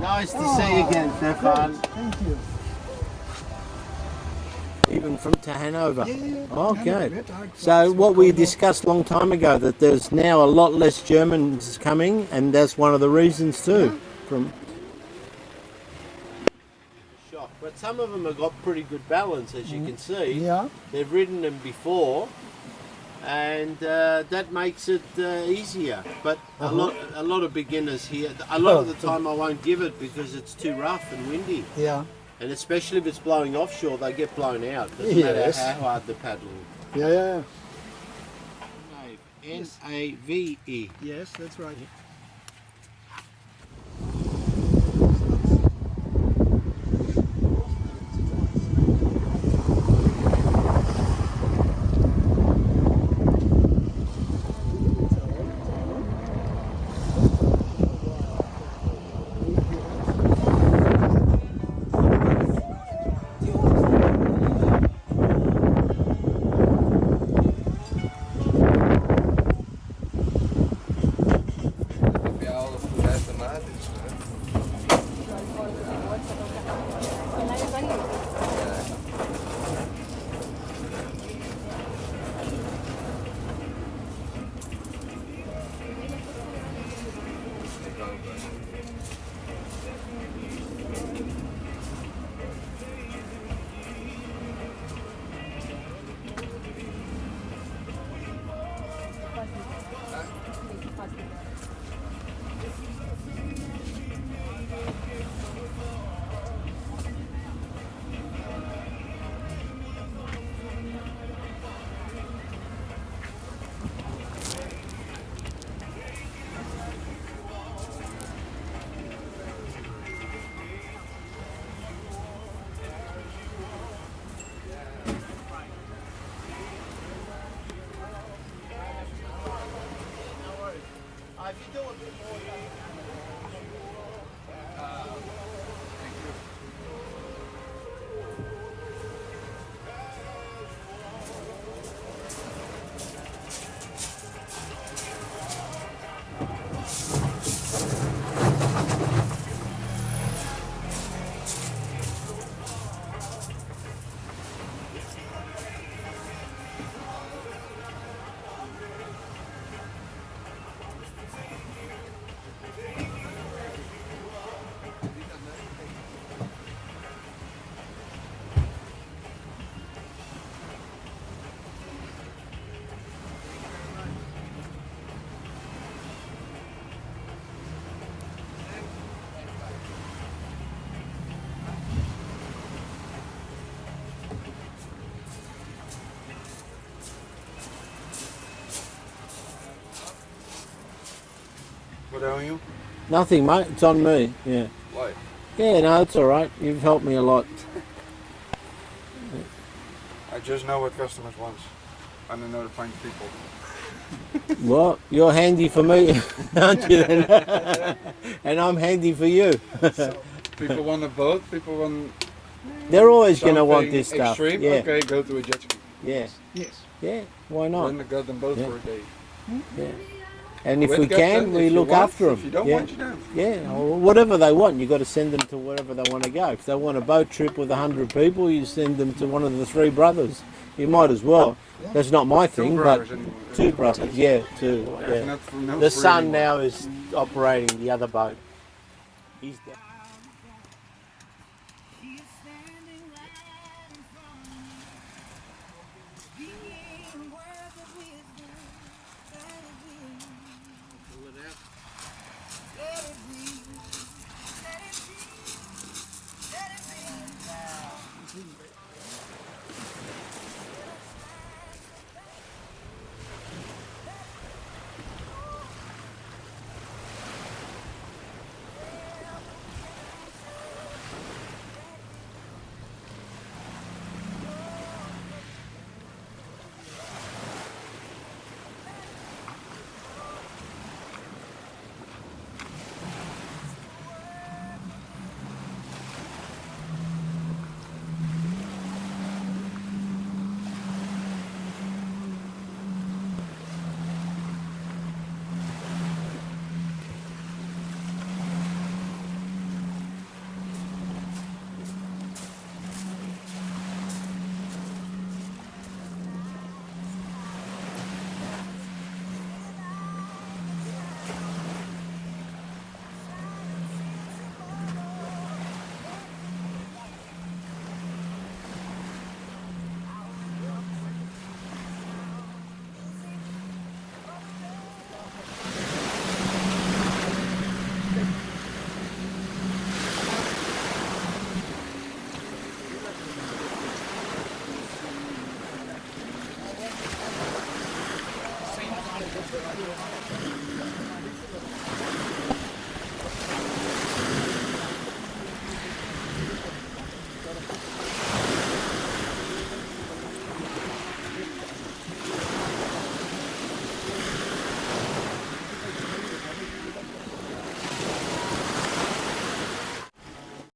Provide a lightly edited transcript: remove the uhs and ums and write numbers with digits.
Nice to see you again, Stefan. Thank you. Even from to Hanover. Yeah. Okay. Hanover, So what we discussed a long time ago, that there's now a lot less Germans coming, and that's one of the reasons too. From shock, but some of them have got pretty good balance, as you can see. Yeah. They've ridden them before, and that makes it easier. But a lot of beginners here, a lot of the time I won't give it because it's too rough and windy. Yeah. And especially if it's blowing offshore, they get blown out. Doesn't matter Yes. how hard the paddling. Yeah. Nave. Yes, that's right. What are you? Nothing, mate. It's on me. Yeah. Why? Yeah, no, it's all right. You've helped me a lot. I just know what customers want. I don't know to find people. Well, you're handy for me, aren't you? Then? And I'm handy for you. People want a boat. People want. They're always going to want something this stuff. Extreme. Yeah. Okay, go to a jet ski. Yeah. Yes. Yeah. Why not? Then got them both Yeah. for a day. Yeah. And if With we captain, can, we if you look want, after them. If you don't yeah. want, you don't. Yeah, or whatever they want, you've got to send them to wherever they want to go. If they want a boat trip with 100 people, you send them to one of the three brothers. You might as well. That's not my thing, but brothers anymore. two brothers. Yeah, two. Yeah. Not for- not The for son anymore. now is operating the other boat. He's dead.